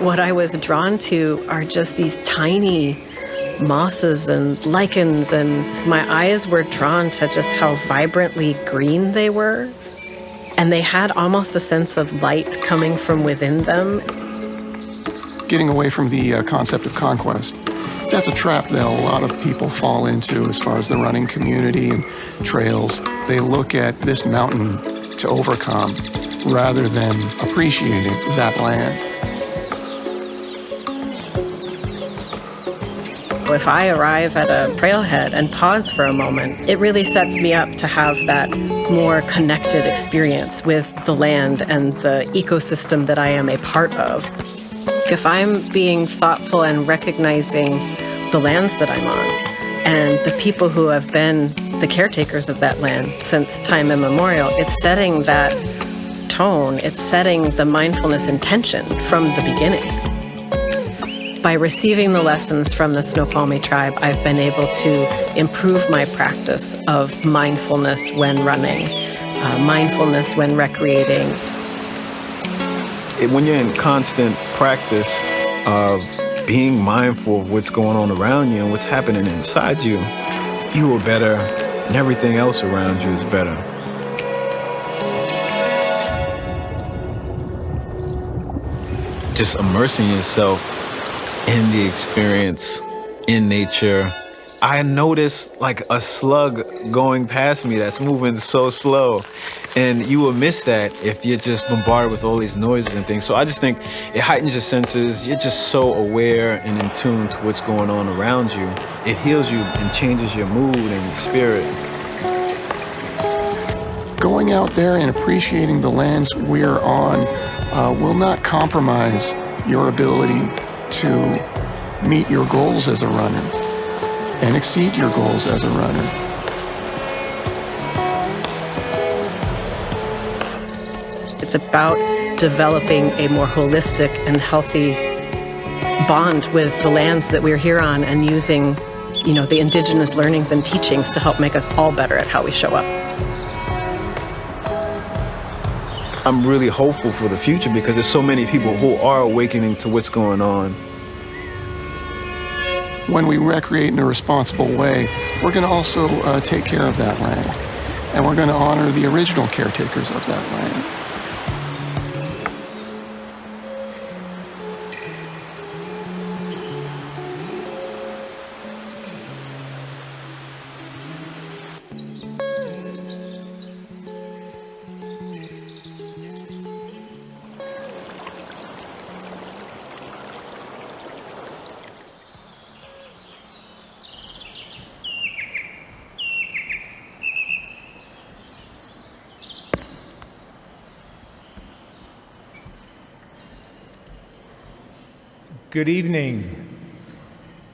what I was drawn to are just these tiny mosses and lichens, and my eyes were drawn to just how vibrantly green they were. And they had almost a sense of light coming from within them. Getting away from the concept of conquest. That's a trap that a lot of people fall into as far as the running community and trails. They look at this mountain to overcome rather than appreciating that land. If I arrive at a trailhead and pause for a moment, it really sets me up to have that more connected experience with the land and the ecosystem that I am a part of. If I'm being thoughtful and recognizing the lands that I'm on and the people who have been the caretakers of that land since time immemorial, it's setting that tone, it's setting the mindfulness intention from the beginning. By receiving the lessons from the Snoqualmie tribe, I've been able to improve my practice of mindfulness when running, mindfulness when recreating. When you're in constant practice of being mindful of what's going on around you and what's happening inside you, you are better and everything else around you is better. Just immersing yourself in the experience, in nature. I noticed like a slug going past me that's moving so slow. And you will miss that if you're just bombarded with all these noises and things. So I just think it heightens your senses. You're just so aware and in tune to what's going on around you. It heals you and changes your mood and your spirit. Going out there and appreciating the lands we're on will not compromise your ability to meet your goals as a runner and exceed your goals as a runner. It's about developing a more holistic and healthy bond with the lands that we're here on and using, the indigenous learnings and teachings to help make us all better at how we show up. I'm really hopeful for the future because there's so many people who are awakening to what's going on. When we recreate in a responsible way, we're going to also take care of that land. And we're going to honor the original caretakers of that land. Good evening.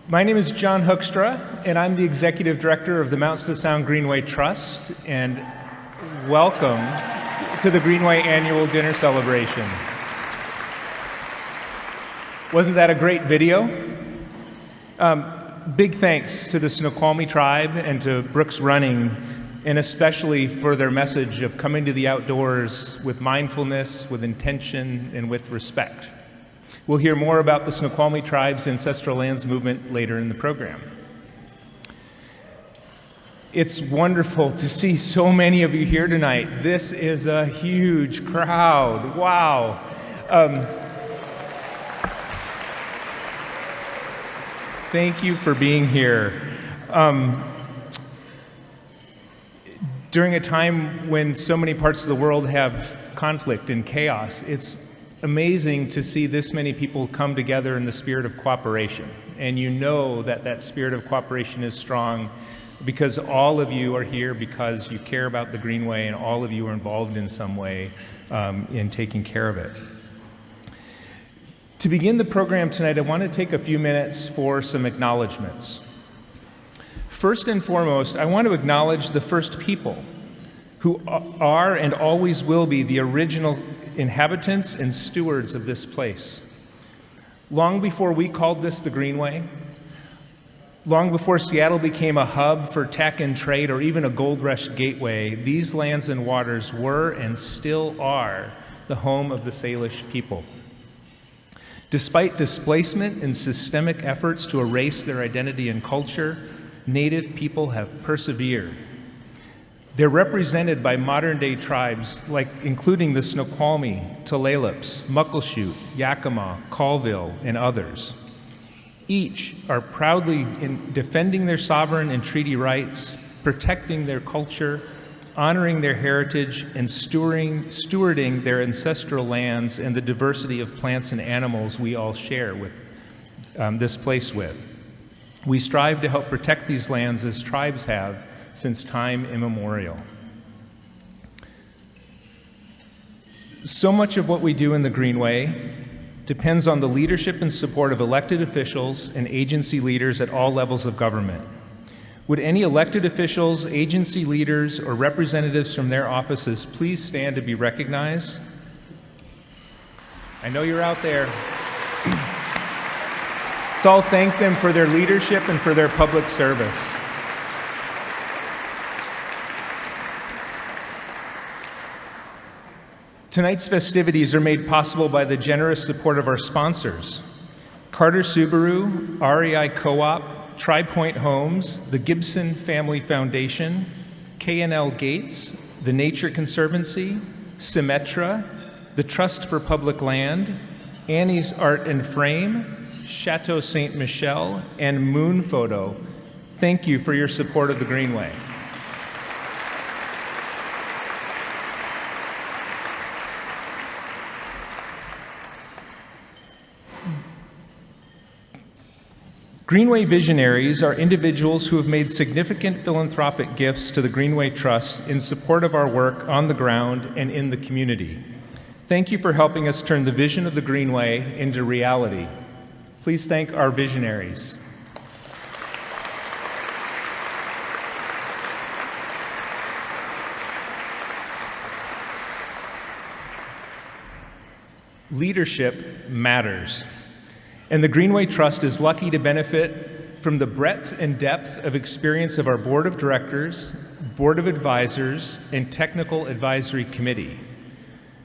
My name is John Hoekstra, and I'm the Executive Director of the Mountains to Sound Greenway Trust, and welcome to the Greenway Annual Dinner Celebration. Wasn't that a great video? Big thanks to the Snoqualmie tribe and to Brooks Running, and especially for their message of coming to the outdoors with mindfulness, with intention, and with respect. We'll hear more about the Snoqualmie tribe's ancestral lands movement later in the program. It's wonderful to see so many of you here tonight. This is a huge crowd. Wow. Thank you for being here. During a time when so many parts of the world have conflict and chaos, it's amazing to see this many people come together in the spirit of cooperation. And you know that that spirit of cooperation is strong because all of you are here because you care about the Greenway and all of you are involved in some way in taking care of it. To begin the program tonight, I want to take a few minutes for some acknowledgments. First and foremost, I want to acknowledge the first people who are and always will be the original inhabitants and stewards of this place. Long before we called this the Greenway, long before Seattle became a hub for tech and trade or even a gold rush gateway, these lands and waters were and still are the home of the Salish people. Despite displacement and systemic efforts to erase their identity and culture, Native people have persevered. They're represented by modern-day tribes, including the Snoqualmie, Tulalipes, Muckleshoot, Yakima, Colville, and others. Each are proudly defending their sovereign and treaty rights, protecting their culture, honoring their heritage, and stewarding their ancestral lands and the diversity of plants and animals we all share with this place with. We strive to help protect these lands as tribes have since time immemorial. So much of what we do in the Greenway depends on the leadership and support of elected officials and agency leaders at all levels of government. Would any elected officials, agency leaders, or representatives from their offices please stand to be recognized? I know you're out there. Let's all thank them for their leadership and for their public service. Tonight's festivities are made possible by the generous support of our sponsors: Carter Subaru, REI Co-op, Tri-Point Homes, the Gibson Family Foundation, K&L Gates, the Nature Conservancy, Symetra, the Trust for Public Land, Annie's Art and Frame, Chateau Saint Michel, and Moon Photo. Thank you for your support of the Greenway. Greenway visionaries are individuals who have made significant philanthropic gifts to the Greenway Trust in support of our work on the ground and in the community. Thank you for helping us turn the vision of the Greenway into reality. Please thank our visionaries. Leadership matters. And the Greenway Trust is lucky to benefit from the breadth and depth of experience of our Board of Directors, Board of Advisors, and Technical Advisory Committee.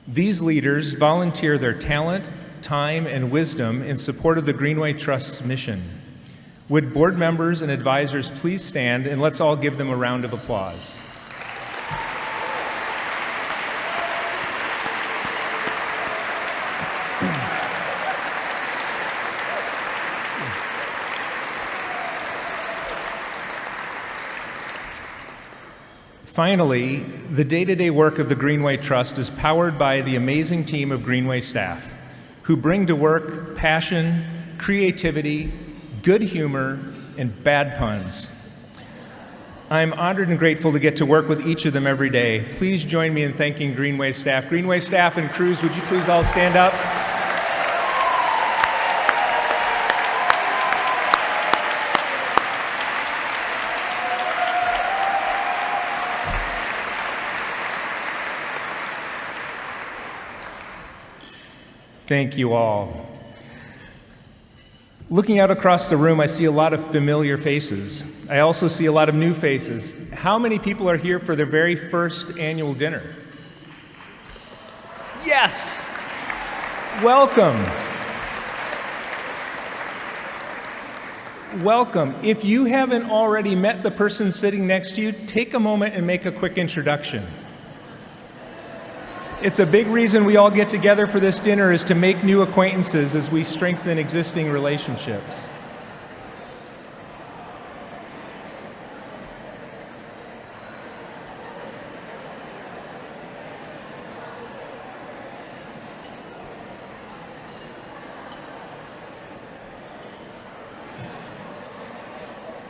These leaders volunteer their talent, time, and wisdom in support of the Greenway Trust's mission. Would board members and advisors please stand, and let's all give them a round of applause. Finally, the day-to-day work of the Greenway Trust is powered by the amazing team of Greenway staff who bring to work passion, creativity, good humor, and bad puns. I'm honored and grateful to get to work with each of them every day. Please join me in thanking Greenway staff. Greenway staff and crews, would you please all stand up? Thank you all. Looking out across the room, I see a lot of familiar faces. I also see a lot of new faces. How many people are here for their very first annual dinner? Yes! Welcome. Welcome. If you haven't already met the person sitting next to you, take a moment and make a quick introduction. It's a big reason we all get together for this dinner is to make new acquaintances as we strengthen existing relationships.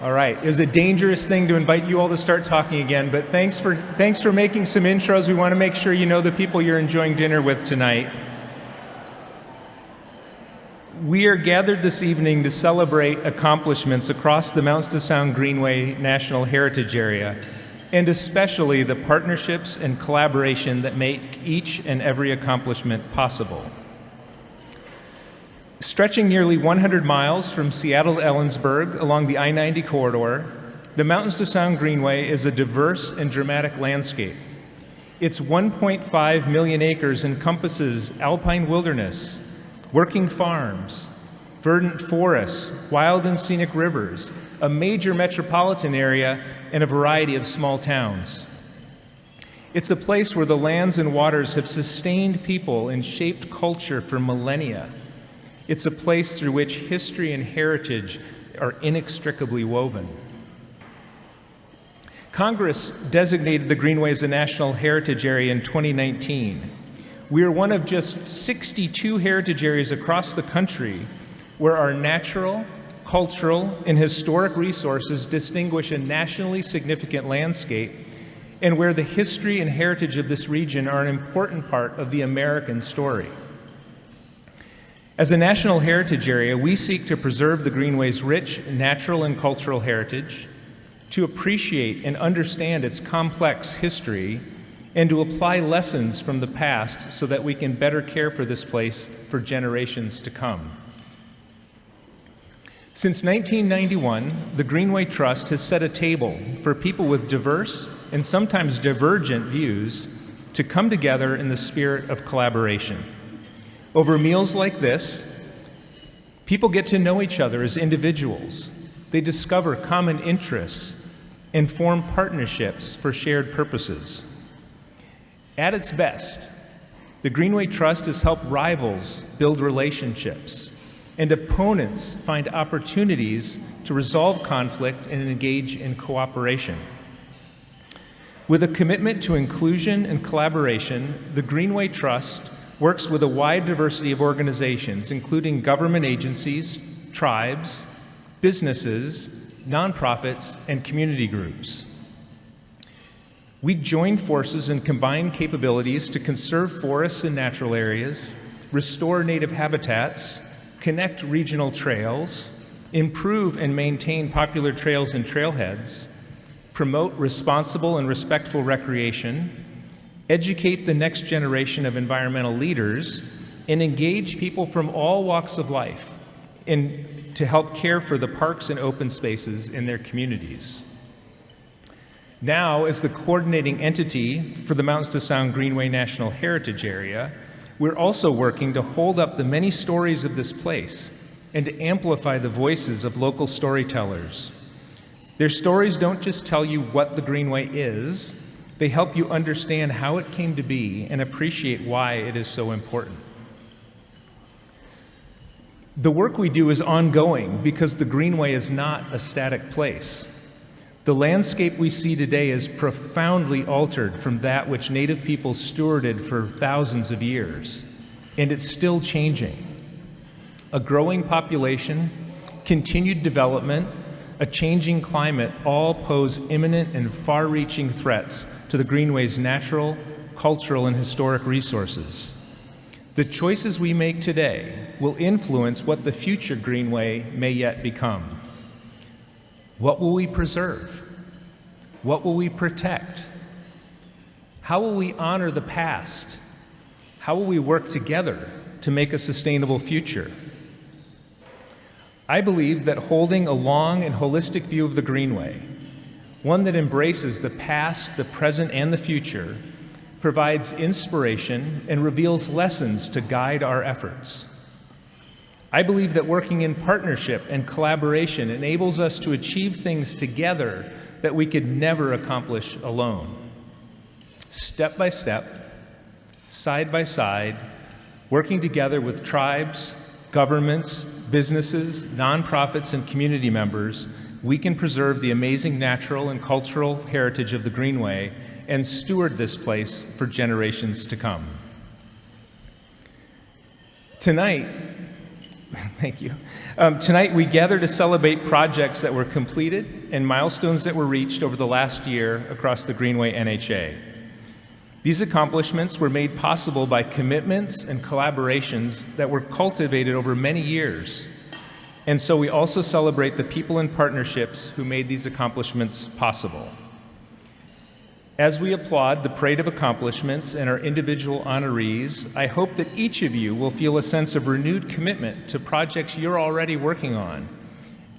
All right, it was a dangerous thing to invite you all to start talking again, but thanks for making some intros. We want to make sure you know the people you're enjoying dinner with tonight. We are gathered this evening to celebrate accomplishments across the Mountains to Sound Greenway National Heritage Area, and especially the partnerships and collaboration that make each and every accomplishment possible. Stretching nearly 100 miles from Seattle to Ellensburg along the I-90 corridor, the Mountains to Sound Greenway is a diverse and dramatic landscape. Its 1.5 million acres encompasses alpine wilderness, working farms, verdant forests, wild and scenic rivers, a major metropolitan area, and a variety of small towns. It's a place where the lands and waters have sustained people and shaped culture for millennia. It's a place through which history and heritage are inextricably woven. Congress designated the Greenway as a National Heritage Area in 2019. We are one of just 62 heritage areas across the country where our natural, cultural, and historic resources distinguish a nationally significant landscape, and where the history and heritage of this region are an important part of the American story. As a National Heritage Area, we seek to preserve the Greenway's rich natural and cultural heritage, to appreciate and understand its complex history, and to apply lessons from the past so that we can better care for this place for generations to come. Since 1991, the Greenway Trust has set a table for people with diverse and sometimes divergent views to come together in the spirit of collaboration. Over meals like this, people get to know each other as individuals. They discover common interests and form partnerships for shared purposes. At its best, the Greenway Trust has helped rivals build relationships and opponents find opportunities to resolve conflict and engage in cooperation. With a commitment to inclusion and collaboration, the Greenway Trust works with a wide diversity of organizations, including government agencies, tribes, businesses, nonprofits, and community groups. We join forces and combine capabilities to conserve forests and natural areas, restore native habitats, connect regional trails, improve and maintain popular trails and trailheads, promote responsible and respectful recreation, educate the next generation of environmental leaders, and engage people from all walks of life to help care for the parks and open spaces in their communities. Now, as the coordinating entity for the Mountains to Sound Greenway National Heritage Area, we're also working to hold up the many stories of this place and to amplify the voices of local storytellers. Their stories don't just tell you what the Greenway is, they help you understand how it came to be and appreciate why it is so important. The work we do is ongoing because the Greenway is not a static place. The landscape we see today is profoundly altered from that which Native people stewarded for thousands of years, and it's still changing. A growing population, continued development, a changing climate all pose imminent and far-reaching threats to the Greenway's natural, cultural, and historic resources. The choices we make today will influence what the future Greenway may yet become. What will we preserve? What will we protect? How will we honor the past? How will we work together to make a sustainable future? I believe that holding a long and holistic view of the Greenway, one that embraces the past, the present, and the future, provides inspiration and reveals lessons to guide our efforts. I believe that working in partnership and collaboration enables us to achieve things together that we could never accomplish alone. Step by step, side by side, working together with tribes, governments, businesses, nonprofits, and community members, we can preserve the amazing natural and cultural heritage of the Greenway and steward this place for generations to come. Tonight, thank you. Tonight we gather to celebrate projects that were completed and milestones that were reached over the last year across the Greenway NHA. These accomplishments were made possible by commitments and collaborations that were cultivated over many years. And so we also celebrate the people and partnerships who made these accomplishments possible. As we applaud the parade of accomplishments and our individual honorees, I hope that each of you will feel a sense of renewed commitment to projects you're already working on,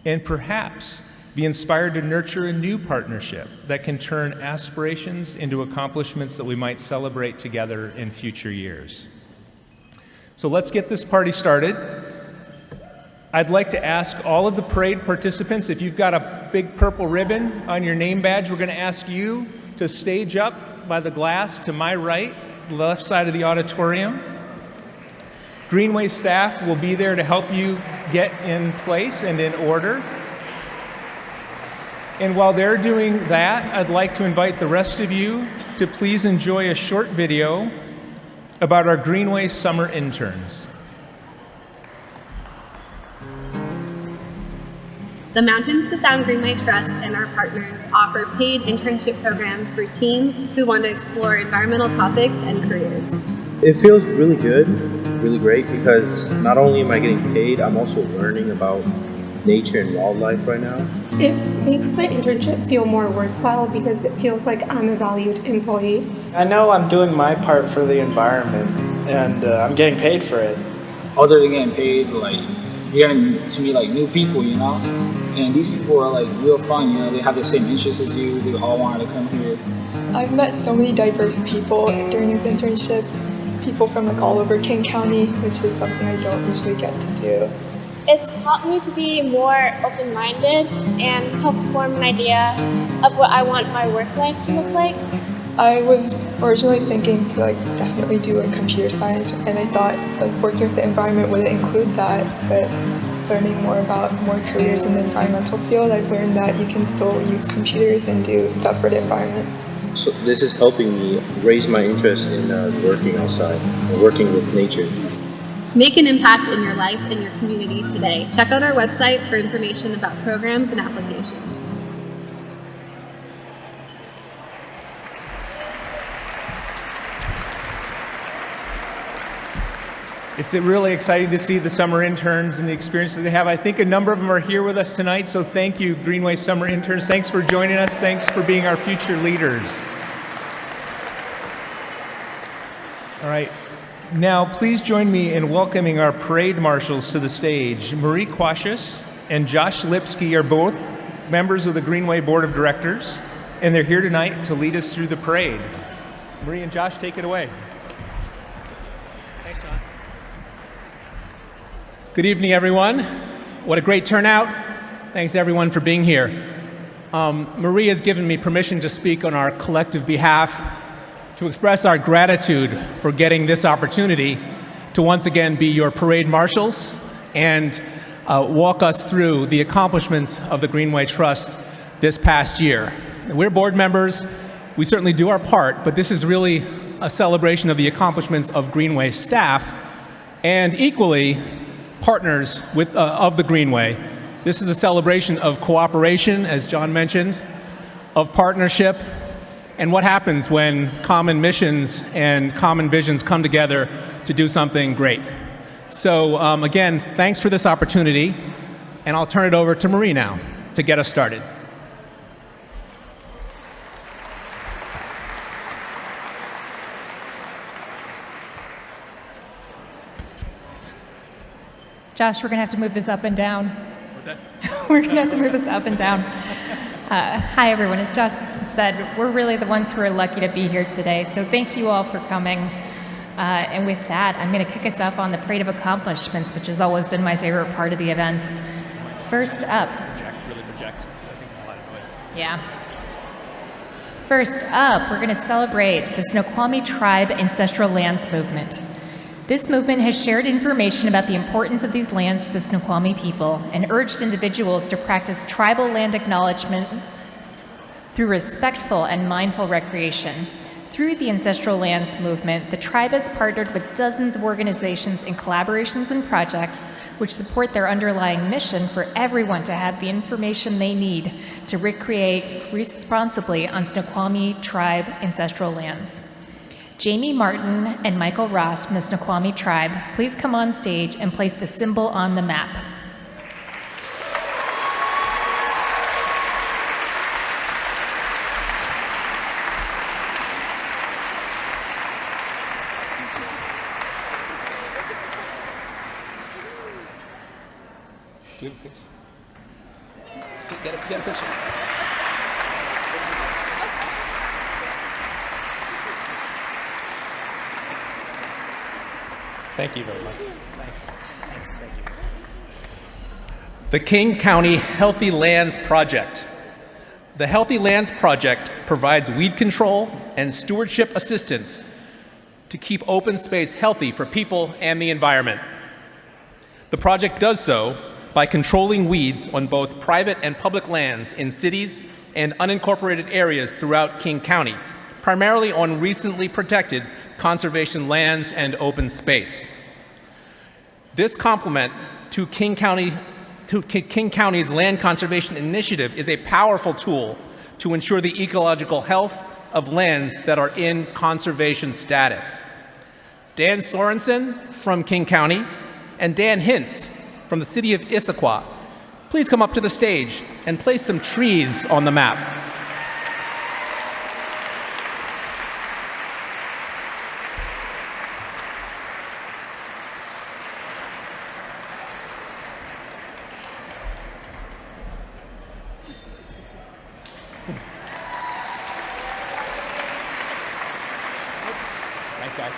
and perhaps be inspired to nurture a new partnership that can turn aspirations into accomplishments that we might celebrate together in future years. So let's get this party started. I'd like to ask all of the parade participants, if you've got a big purple ribbon on your name badge, we're going to ask you to stage up by the glass to my right, left side of the auditorium. Greenway staff will be there to help you get in place and in order. And while they're doing that, I'd like to invite the rest of you to please enjoy a short video about our Greenway summer interns. The Mountains to Sound Greenway Trust and our partners offer paid internship programs for teens who want to explore environmental topics and careers. It feels really good, really great, because not only am I getting paid, I'm also learning about nature and wildlife right now. It makes the internship feel more worthwhile because it feels like I'm a valued employee. I know I'm doing my part for the environment, and I'm getting paid for it. Other than getting paid, like, you're getting to meet like new people, you know? And these people are like real fun, you know? They have the same interests as you, they all wanted to come here. I've met so many diverse people during this internship. People from like all over King County, which is something I don't usually get to do. It's taught me to be more open-minded and helped form an idea of what I want my work life to look like. I was originally thinking to like definitely do like computer science, and I thought like working with the environment would include that, but learning more about more careers in the environmental field, I've learned that you can still use computers and do stuff for the environment. So this is helping me raise my interest in working outside and working with nature. Make an impact in your life and your community today. Check out our website for information about programs and applications. It's really exciting to see the summer interns and the experiences they have. I think a number of them are here with us tonight, so thank you, Greenway summer interns. Thanks for joining us. Thanks for being our future leaders. All right. Now, please join me in welcoming our parade marshals to the stage. Marie Quashis and Josh Lipsky are both members of the Greenway Board of Directors, and they're here tonight to lead us through the parade. Marie and Josh, take it away. Thanks, John. Good evening, everyone. What a great turnout. Thanks, everyone, for being here. Marie has given me permission to speak on our collective behalf to express our gratitude for getting this opportunity to once again be your parade marshals and walk us through the accomplishments of the Greenway Trust this past year. We're board members, we certainly do our part, but this is really a celebration of the accomplishments of Greenway staff and equally partners of the Greenway. This is a celebration of cooperation, as John mentioned, of partnership, and what happens when common missions and common visions come together to do something great. So again, thanks for this opportunity, and I'll turn it over to Marie now to get us started. Josh, we're going to have to move this up and down. What's that? We're going to have to move this up and down. Hi, everyone. As Josh said, we're really the ones who are lucky to be here today, so thank you all for coming. And with that, I'm going to kick us off on the Parade of Accomplishments, which has always been my favorite part of the event. First up. Really project, so I think there's a lot of noise. Yeah. First up, we're going to celebrate the Snoqualmie Tribe Ancestral Lands Movement. This movement has shared information about the importance of these lands to the Snoqualmie people and urged individuals to practice tribal land acknowledgement through respectful and mindful recreation. Through the Ancestral Lands Movement, the tribe has partnered with dozens of organizations in collaborations and projects which support their underlying mission for everyone to have the information they need to recreate responsibly on Snoqualmie Tribe ancestral lands. Jamie Martin and Michael Ross from the Snoqualmie Tribe, please come on stage and place the symbol on the map. Get a picture. Thank you very much. Thanks. Thank you. The King County Healthy Lands Project. The Healthy Lands Project provides weed control and stewardship assistance to keep open space healthy for people and the environment. The project does so by controlling weeds on both private and public lands in cities and unincorporated areas throughout King County, primarily on recently protected conservation lands and open space. This complement to King County's Land Conservation Initiative is a powerful tool to ensure the ecological health of lands that are in conservation status. Dan Sorensen from King County and Dan Hintz from the city of Issaquah, please come up to the stage and place some trees on the map. Thanks, guys.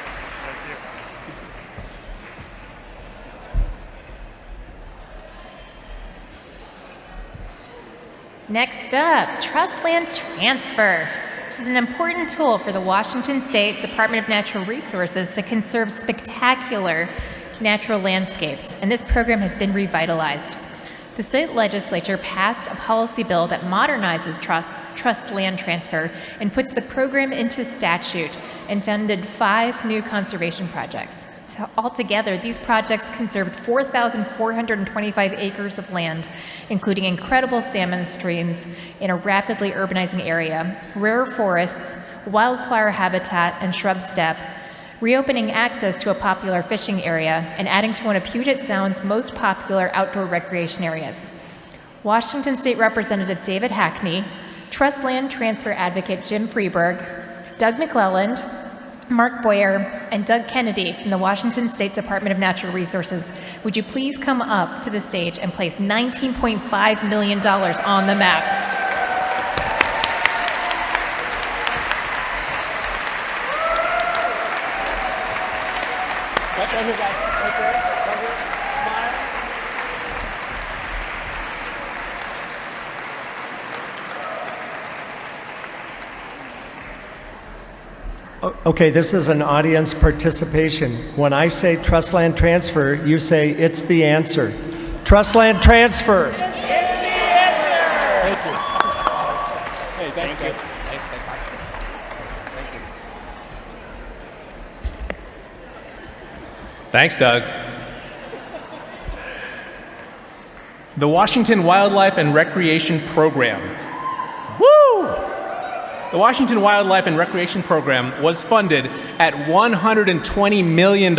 Next up, trust land transfer, which is an important tool for the Washington State Department of Natural Resources to conserve spectacular natural landscapes, and this program has been revitalized. The state legislature passed a policy bill that modernizes trust land transfer and puts the program into statute and funded 5 new conservation projects. So altogether, these projects conserved 4,425 acres of land, including incredible salmon streams in a rapidly urbanizing area, rare forests, wildflower habitat, and shrub steppe, reopening access to a popular fishing area, and adding to one of Puget Sound's most popular outdoor recreation areas. Washington State Representative David Hackney, trust land transfer advocate Jim Freeberg, Doug McClelland, Mark Boyer, and Doug Kennedy from the Washington State Department of Natural Resources, would you please come up to the stage and place $19.5 million on the map? Right here, guys. Right there. Right here. Smile. Okay, this is an audience participation. When I say trust land transfer, you say it's the answer. Trust land transfer. It's the answer. Thank you. Hey, thanks, guys. Thanks. Thank you. Thanks, Doug. The Washington Wildlife and Recreation Program. Woo! The Washington Wildlife and Recreation Program was funded at $120 million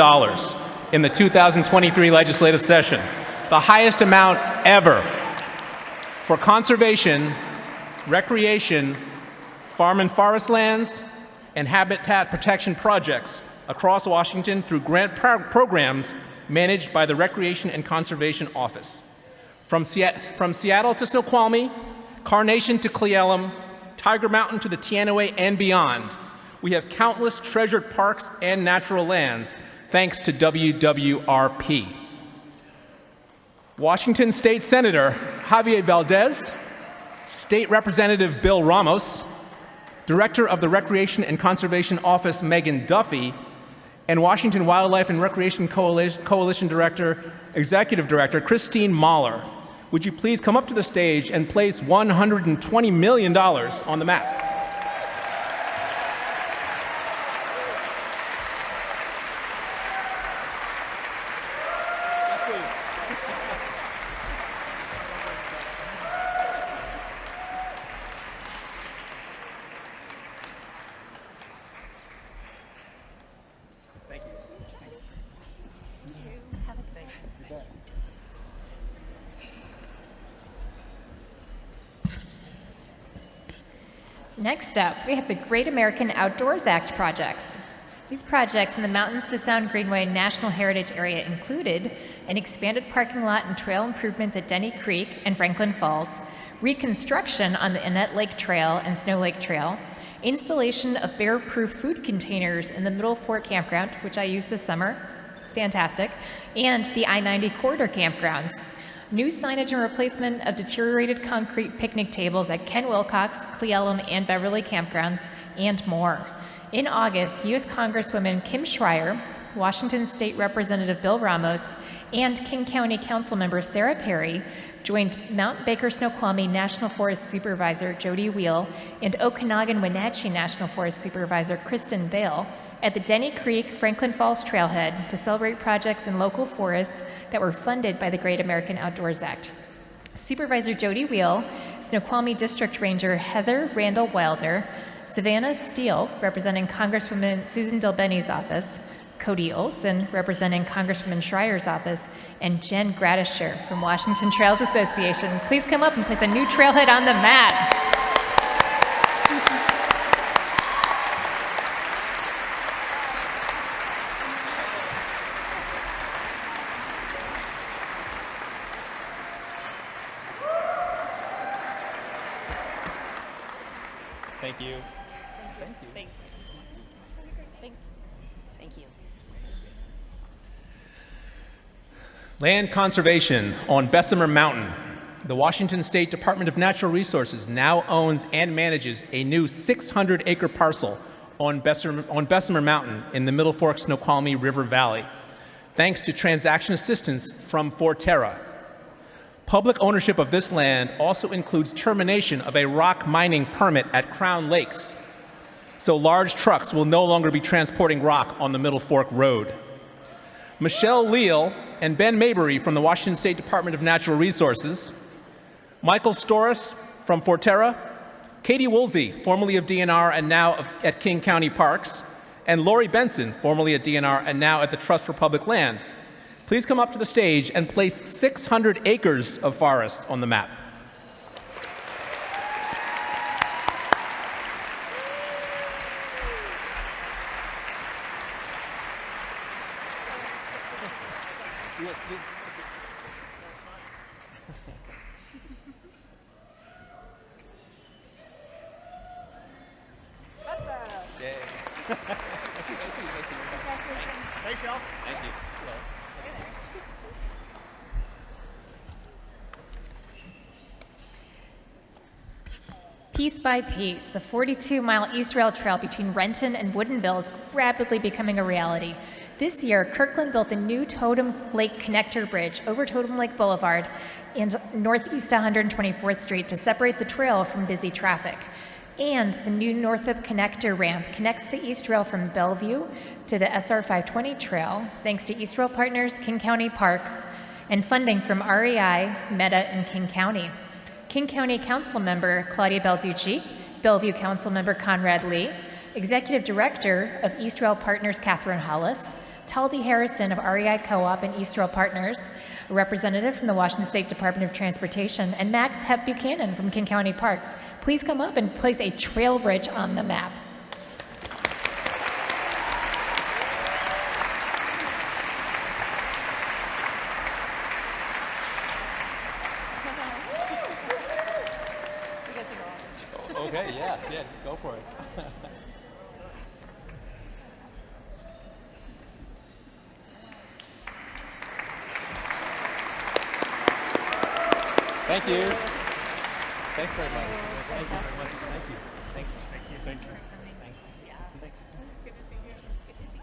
in the 2023 legislative session, the highest amount ever for conservation, recreation, farm and forest lands, and habitat protection projects across Washington through grant programs managed by the Recreation and Conservation Office. From Seattle to Snoqualmie, Carnation to Cle Elum, Tiger Mountain to the Teanaway and beyond, we have countless treasured parks and natural lands thanks to WWRP. Washington State Senator Javier Valdez, State Representative Bill Ramos, Director of the Recreation and Conservation Office Megan Duffy, and Washington Wildlife and Recreation Coalition Director, Executive Director Christine Mahler. Would you please come up to the stage and place $120 million on the map? Next up, we have the Great American Outdoors Act projects. These projects in the Mountains to Sound Greenway National Heritage Area included an expanded parking lot and trail improvements at Denny Creek and Franklin Falls, reconstruction on the Annette Lake Trail and Snow Lake Trail, installation of bear-proof food containers in the Middle Fort Campground, which I used this summer, fantastic, and the I-90 corridor campgrounds. New signage and replacement of deteriorated concrete picnic tables at Ken Wilcox, Cle Elum, and Beverly campgrounds, and more. In August, U.S. Congresswoman Kim Schreier, Washington State Representative Bill Ramos, and King County Council member Sarah Perry joined Mount Baker Snoqualmie National Forest Supervisor Jody Wheel and Okanagan Wenatchee National Forest Supervisor Kristen Bale at the Denny Creek Franklin Falls Trailhead to celebrate projects in local forests that were funded by the Great American Outdoors Act. Supervisor Jody Wheel, Snoqualmie District Ranger Heather Randall Wilder, Savannah Steele, representing Congresswoman Susan Delbenny's office, Cody Olson, representing Congresswoman Schreier's office, and Jen Gradisher from Washington Trails Association. Please come up and place a new trailhead on the map. Thank you. Thank you. Thank you. Land conservation on Bessemer Mountain. The Washington State Department of Natural Resources now owns and manages a new 600-acre parcel on Bessemer Mountain in the Middle Fork Snoqualmie River Valley, thanks to transaction assistance from Forterra. Public ownership of this land also includes termination of a rock mining permit at Crown Lakes, so large trucks will no longer be transporting rock on the Middle Fork Road. Michelle Leal and Ben Mabry from the Washington State Department of Natural Resources, Michael Storis from Forterra, Katie Woolsey, formerly of DNR and now at King County Parks, and Lori Benson, formerly at DNR and now at the Trust for Public Land. Please come up to the stage and place 600 acres of forest on the map. Thanks, y'all. Thank you. Piece by piece, the 42-mile East Rail Trail between Renton and Woodinville is rapidly becoming a reality. This year, Kirkland built a new Totem Lake Connector Bridge over Totem Lake Boulevard and Northeast 124th Street to separate the trail from busy traffic. And the new Northup Connector Ramp connects the East Rail from Bellevue to the SR 520 Trail, thanks to East Rail Partners, King County Parks, and funding from REI, Meta, and King County. King County Council Member Claudia Balducci, Bellevue Council Member Conrad Lee, Executive Director of East Rail Partners Catherine Hollis, Taldy Harrison of REI Co-op and East Rail Partners, a representative from the Washington State Department of Transportation, and Max Hep Buchanan from King County Parks. Please come up and place a trail bridge on the map. Okay, yeah, go for it. Thank you. Thanks very much. Thank you very much. Thank you. Thank you. Thank you. Thank you. Thanks. Thanks. Good to see you. Good to see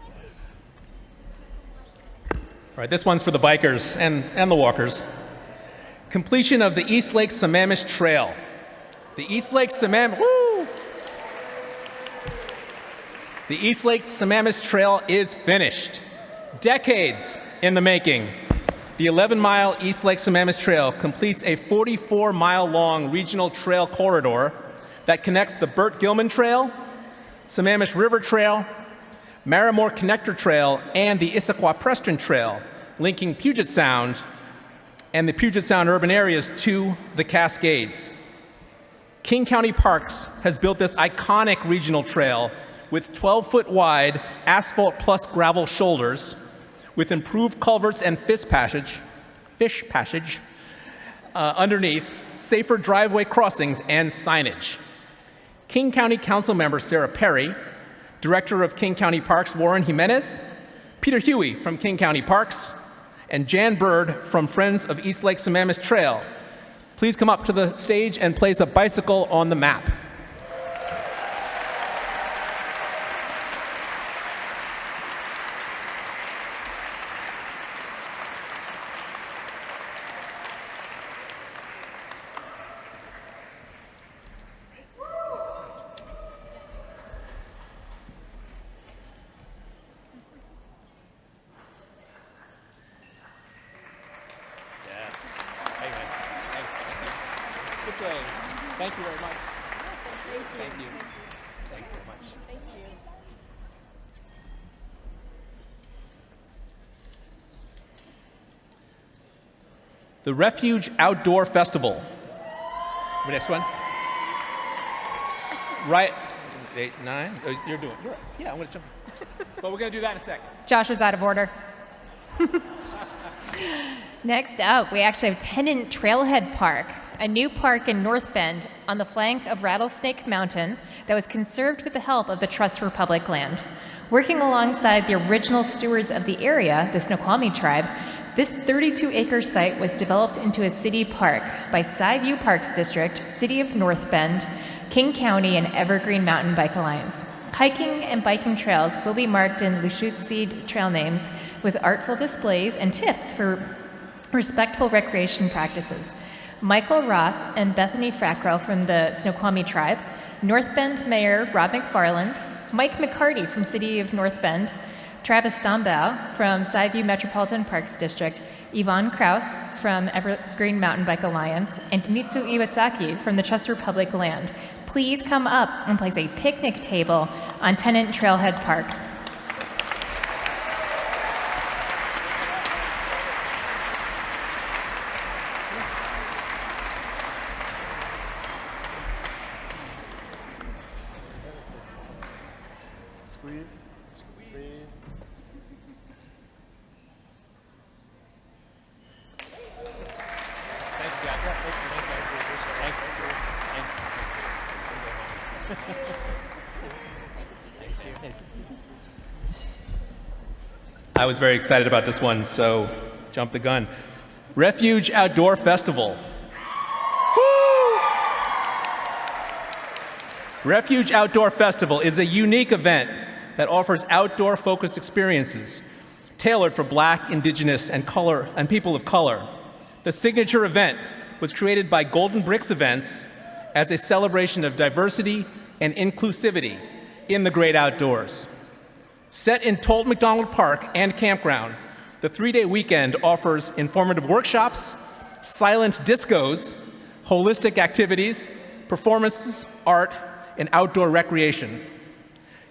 you. All right, this one's for the bikers and the walkers. Completion of the East Lake Sammamish Trail. The East Lake Sammamish Trail is finished. Decades in the making. The 11-mile East Lake Sammamish Trail completes a 44-mile-long regional trail corridor that connects the Burt Gilman Trail, Sammamish River Trail, Maramore Connector Trail, and the Issaquah Preston Trail, linking Puget Sound and the Puget Sound urban areas to the Cascades. King County Parks has built this iconic regional trail with 12-foot wide asphalt plus gravel shoulders, with improved culverts and fish passage underneath, safer driveway crossings, and signage. King County Council member Sarah Perry, Director of King County Parks Warren Jimenez, Peter Huey from King County Parks, and Jan Bird from Friends of East Lake Sammamish Trail. Please come up to the stage and place a bicycle on the map. Thank you very much. Thank you. Thanks so much. Thank you. The Refuge Outdoor Festival. The next one. Right. 8, 9. You're doing. You're right. Yeah, I'm going to jump. But we're going to do that in a second. Josh was out of order. Next up, we actually have Tennant Trailhead Park, a new park in North Bend on the flank of Rattlesnake Mountain that was conserved with the help of the Trust for Public Land. Working alongside the original stewards of the area, the Snoqualmie tribe, this 32-acre site was developed into a city park by Skyview Parks District, City of North Bend, King County, and Evergreen Mountain Bike Alliance. Hiking and biking trails will be marked in Lachute Seed trail names with artful displays and tips for respectful recreation practices. Michael Ross and Bethany Frackrell from the Snoqualmie tribe, North Bend Mayor Rob McFarland, Mike McCarty from City of North Bend, Travis Stombaugh from Skyview Metropolitan Parks District, Yvonne Kraus from Evergreen Mountain Bike Alliance, and Mitsu Iwasaki from the Trust for Public Land. Please come up and place a picnic table on Tennant Trailhead Park. I was very excited about this one, so jump the gun. Refuge Outdoor Festival. Woo! Refuge Outdoor Festival is a unique event that offers outdoor-focused experiences tailored for Black, Indigenous, and people of color. The signature event was created by Golden Bricks Events as a celebration of diversity and inclusivity in the great outdoors. Set in Tolt McDonald Park and Campground, the 3-day weekend offers informative workshops, silent discos, holistic activities, performances, art, and outdoor recreation.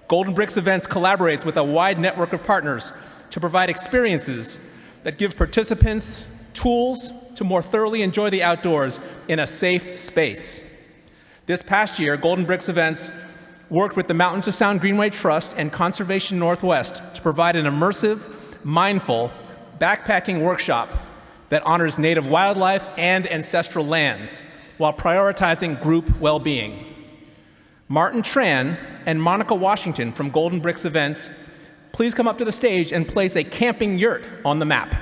Golden Bricks Events collaborates with a wide network of partners to provide experiences that give participants tools to more thoroughly enjoy the outdoors in a safe space. This past year, Golden Bricks Events worked with the Mountains of Sound Greenway Trust and Conservation Northwest to provide an immersive, mindful backpacking workshop that honors native wildlife and ancestral lands while prioritizing group well-being. Martin Tran and Monica Washington from Golden Bricks Events, please come up to the stage and place a camping yurt on the map.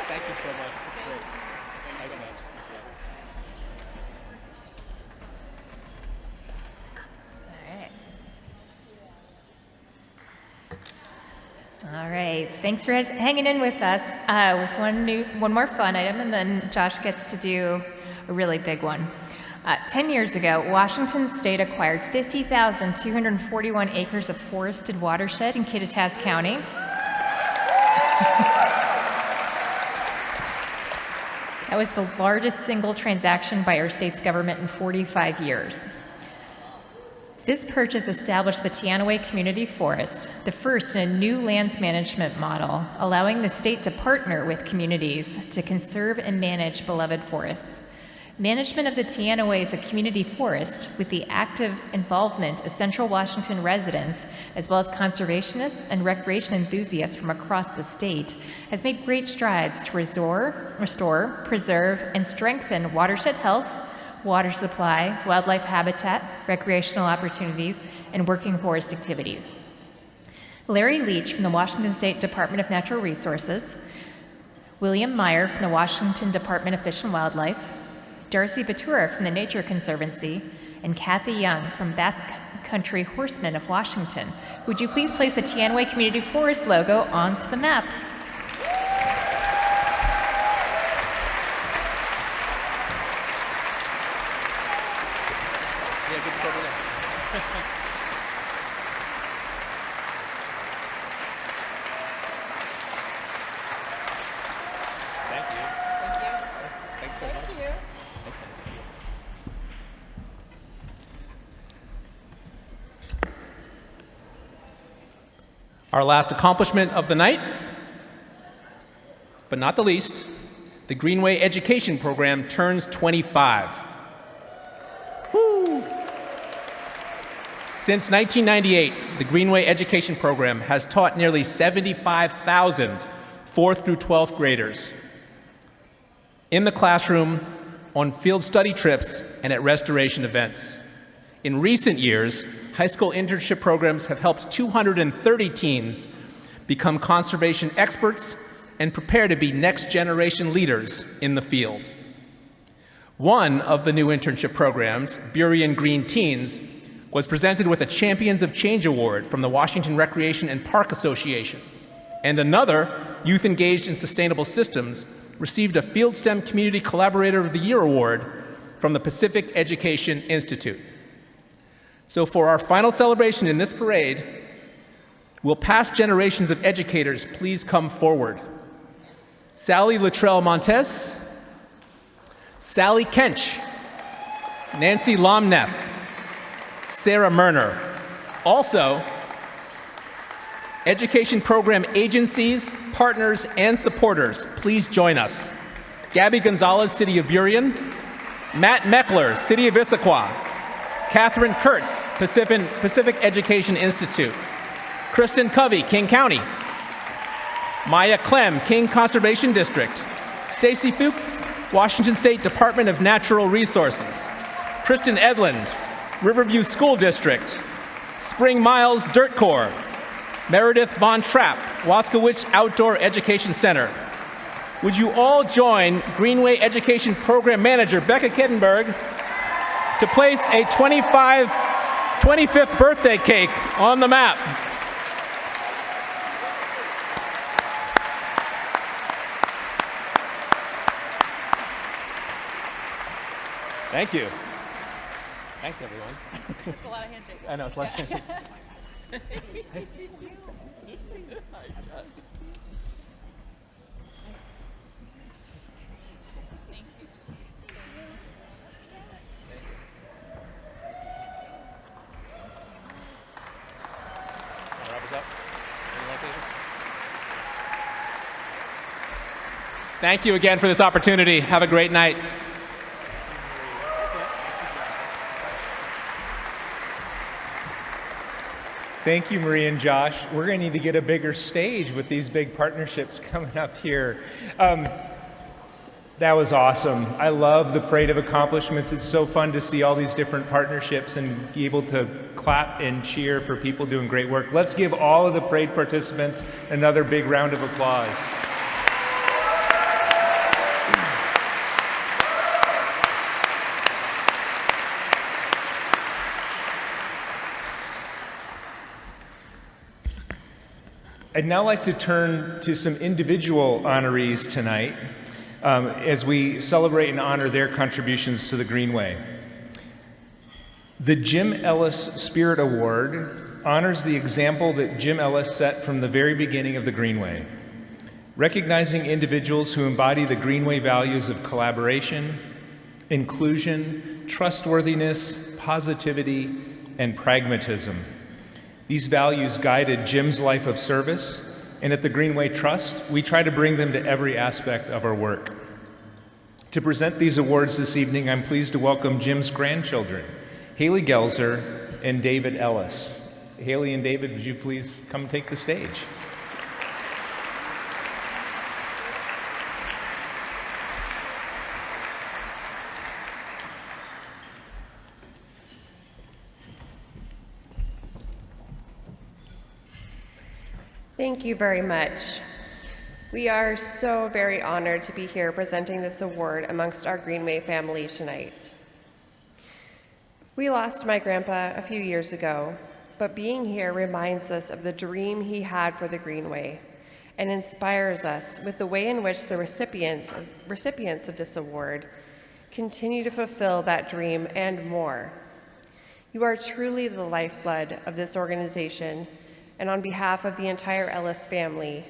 Thank you so much. It's great. Thank you so much. All right, thanks for hanging in with us with one more fun item, and then Josh gets to do a really big one. 10 years ago, Washington State acquired 50,241 acres of forested watershed in Kittitas County. That was the largest single transaction by our state's government in 45 years. This purchase established the Teanaway Community Forest, the first in a new lands management model, allowing the state to partner with communities to conserve and manage beloved forests. Management of the Teanaway is a community forest with the active involvement of Central Washington residents, as well as conservationists and recreation enthusiasts from across the state, has made great strides to restore, preserve, and strengthen watershed health, water supply, wildlife habitat, recreational opportunities, and working forest activities. Larry Leach from the Washington State Department of Natural Resources, William Meyer from the Washington Department of Fish and Wildlife, Darcy Batura from the Nature Conservancy, and Kathy Young from Backcountry Horsemen of Washington. Would you please place the Teanaway Community Forest logo onto the map? Our last accomplishment of the night, but not the least, the Greenway Education Program turns 25. Woo! Since 1998, the Greenway Education Program has taught nearly 75,000 4th through 12th graders in the classroom, on field study trips, and at restoration events. In recent years, high school internship programs have helped 230 teens become conservation experts and prepare to be next-generation leaders in the field. One of the new internship programs, Burien Green Teens, was presented with a Champions of Change Award from the Washington Recreation and Park Association, and another, Youth Engaged in Sustainable Systems, received a Field STEM Community Collaborator of the Year Award from the Pacific Education Institute. So for our final celebration in this parade, will past generations of educators please come forward? Sally Luttrell Montes, Sally Kench, Nancy Lomneth, Sarah Merner. Also, education program agencies, partners, and supporters, please join us. Gabby Gonzalez, City of Burien, Matt Meckler, City of Issaquah, Catherine Kurtz, Pacific Education Institute, Kristen Covey, King County, Maya Clem, King Conservation District, Stacey Fuchs, Washington State Department of Natural Resources, Kristen Edlund, Riverview School District, Spring Miles Dirt Corps, Meredith Von Trapp, Waskowich Outdoor Education Center. Would you all join Greenway Education Program Manager Becca Kittenberg to place a 25th birthday cake on the map? Thank you. Thanks, everyone. It's a lot of handshakes. I know, it's a lot of handshakes. Thank you again for this opportunity. Have a great night. Thank you, Marie and Josh. We're going to need to get a bigger stage with these big partnerships coming up here. That was awesome. I love the Parade of Accomplishments. It's so fun to see all these different partnerships and be able to clap and cheer for people doing great work. Let's give all of the parade participants another big round of applause. I'd now like to turn to some individual honorees tonight as we celebrate and honor their contributions to the Greenway. The Jim Ellis Spirit Award honors the example that Jim Ellis set from the very beginning of the Greenway, recognizing individuals who embody the Greenway values of collaboration, inclusion, trustworthiness, positivity, and pragmatism. These values guided Jim's life of service, and at the Greenway Trust, we try to bring them to every aspect of our work. To present these awards this evening, I'm pleased to welcome Jim's grandchildren, Haley Gelzer and David Ellis. Haley and David, would you please come take the stage? Thank you very much. We are so very honored to be here presenting this award amongst our Greenway family tonight. We lost my grandpa a few years ago, but being here reminds us of the dream he had for the Greenway and inspires us with the way in which the recipients of this award continue to fulfill that dream and more. You are truly the lifeblood of this organization, and on behalf of the entire Ellis family,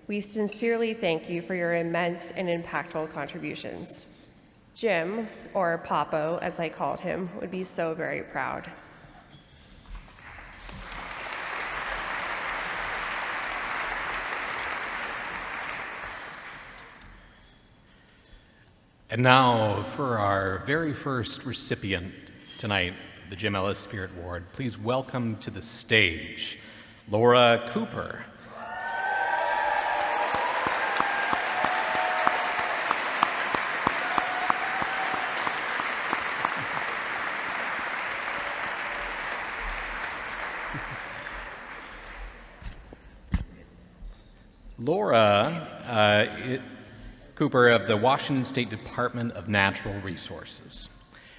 we sincerely thank you for your immense and impactful contributions. Jim, or Papo as I called him, would be so very proud. And now for our very first recipient tonight, the Jim Ellis Spirit Award, please welcome to the stage Laura Cooper. Laura Cooper of the Washington State Department of Natural Resources.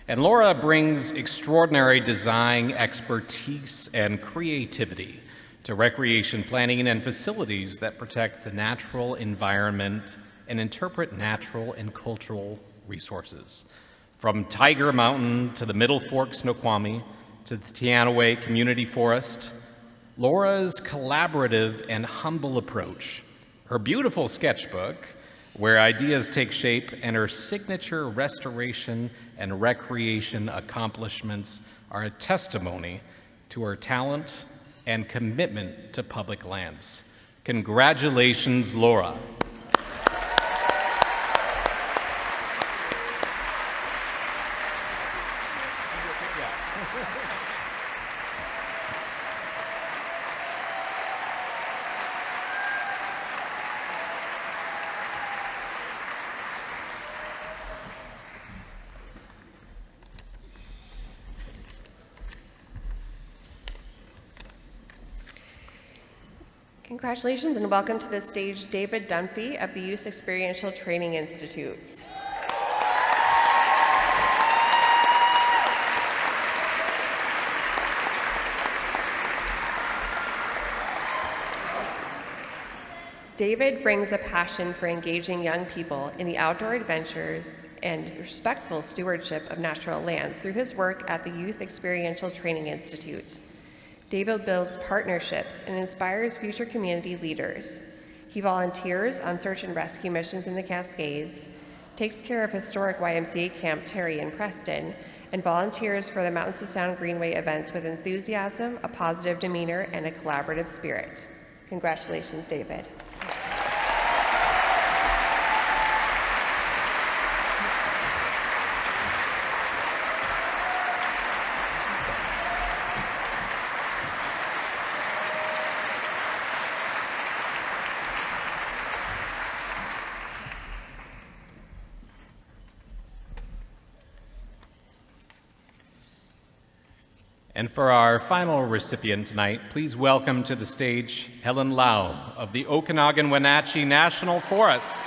And Laura brings extraordinary design expertise and creativity to recreation planning and facilities that protect the natural environment and interpret natural and cultural resources. From Tiger Mountain to the Middle Fork Snoqualmie to the Teanaway Community Forest, Laura's collaborative and humble approach, her beautiful sketchbook, where ideas take shape, and her signature restoration and recreation accomplishments are a testimony to her talent and commitment to public lands. Congratulations, Laura. Congratulations and welcome to the stage David Dunphy of the Youth Experiential Training Institute. David brings a passion for engaging young people in the outdoor adventures and respectful stewardship of natural lands through his work at the Youth Experiential Training Institute. David builds partnerships and inspires future community leaders. He volunteers on search and rescue missions in the Cascades, takes care of historic YMCA Camp Terry in Preston, and volunteers for the Mountains to Sound Greenway events with enthusiasm, a positive demeanor, and a collaborative spirit. Congratulations, David. And for our final recipient tonight, please welcome to the stage Helen Lau of the Okanagan-Wenatchee National Forest.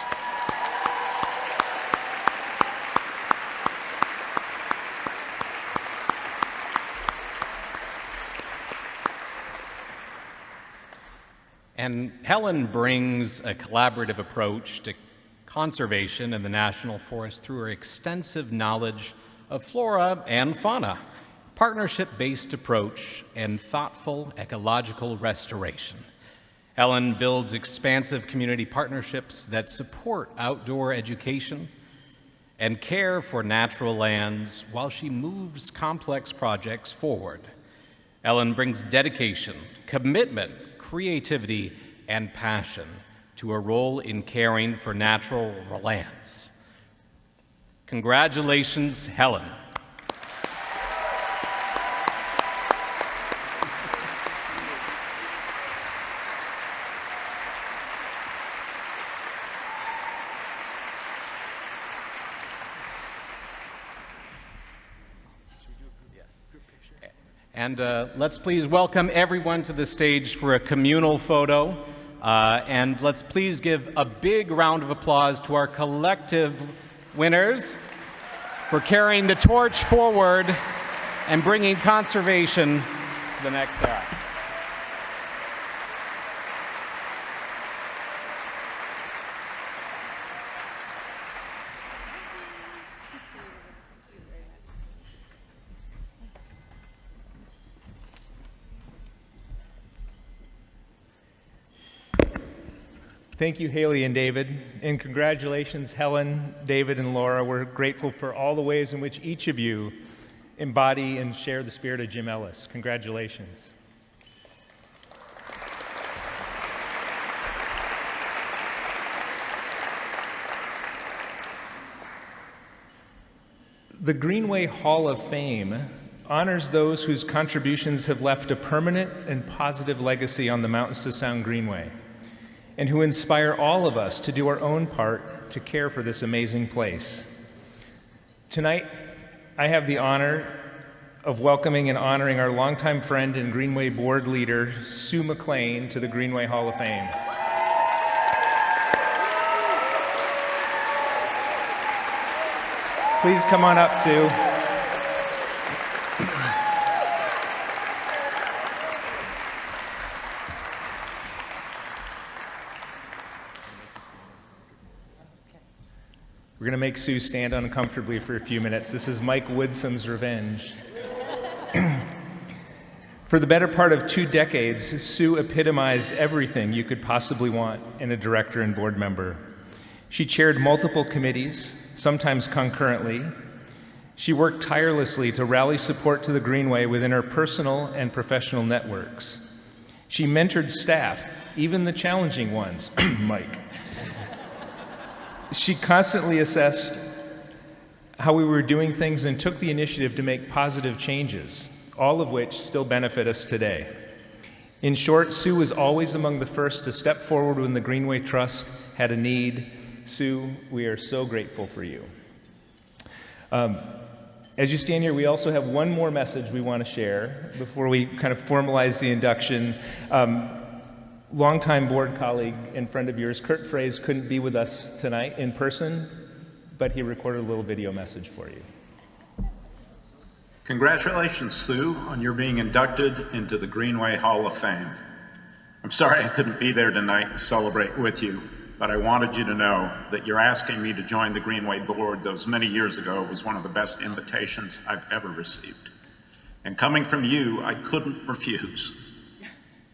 And Helen brings a collaborative approach to conservation in the National Forest through her extensive knowledge of flora and fauna, partnership-based approach, and thoughtful ecological restoration. Helen builds expansive community partnerships that support outdoor education and care for natural lands while she moves complex projects forward. Helen brings dedication, commitment, creativity, and passion to a role in caring for natural lands. Congratulations, Helen. And let's please welcome everyone to the stage for a communal photo. And let's please give a big round of applause to our collective winners for carrying the torch forward and bringing conservation to the next era. Thank you, Haley and David, and congratulations, Helen, David, and Laura. We're grateful for all the ways in which each of you embody and share the spirit of Jim Ellis. Congratulations. The Greenway Hall of Fame honors those whose contributions have left a permanent and positive legacy on the Mountains to Sound Greenway, and who inspire all of us to do our own part to care for this amazing place. Tonight, I have the honor of welcoming and honoring our longtime friend and Greenway board leader, Sue McLean, to the Greenway Hall of Fame. Please come on up, Sue. We're going to make Sue stand uncomfortably for a few minutes. This is Mike Woodsom's revenge. For the better part of 2 decades, Sue epitomized everything you could possibly want in a director and board member. She chaired multiple committees, sometimes concurrently. She worked tirelessly to rally support to the Greenway within her personal and professional networks. She mentored staff, even the challenging ones, Mike. She constantly assessed how we were doing things and took the initiative to make positive changes, all of which still benefit us today. In short, Sue was always among the first to step forward when the Greenway Trust had a need. Sue, we are so grateful for you. As you stand here, we also have one more message we want to share before we kind of formalize the induction. Longtime board colleague and friend of yours, Kurt Fraze, couldn't be with us tonight in person, but he recorded a little video message for you. Congratulations, Sue, on your being inducted into the Greenway Hall of Fame. I'm sorry I couldn't be there tonight to celebrate with you, but I wanted you to know that your asking me to join the Greenway board those many years ago was one of the best invitations I've ever received. And coming from you, I couldn't refuse.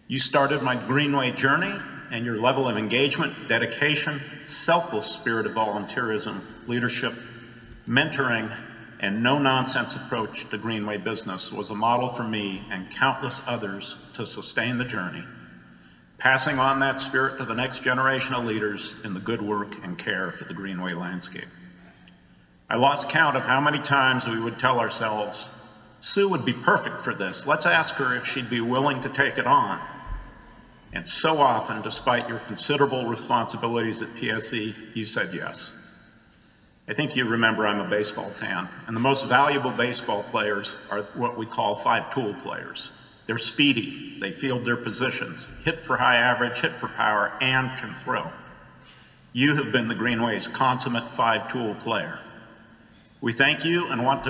You started my Greenway journey, and your level of engagement, dedication, selfless spirit of volunteerism, leadership, mentoring, and no-nonsense approach to Greenway business was a model for me and countless others to sustain the journey, passing on that spirit to the next generation of leaders in the good work and care for the Greenway landscape. I lost count of how many times we would tell ourselves, Sue would be perfect for this. Let's ask her if she'd be willing to take it on. And so often, despite your considerable responsibilities at PSE, you said yes. I think you remember I'm a baseball fan, and the most valuable baseball players are what we call 5-tool players. They're speedy, they field their positions, hit for high average, hit for power, and can throw. You have been the Greenway's consummate 5-tool player. We thank you and want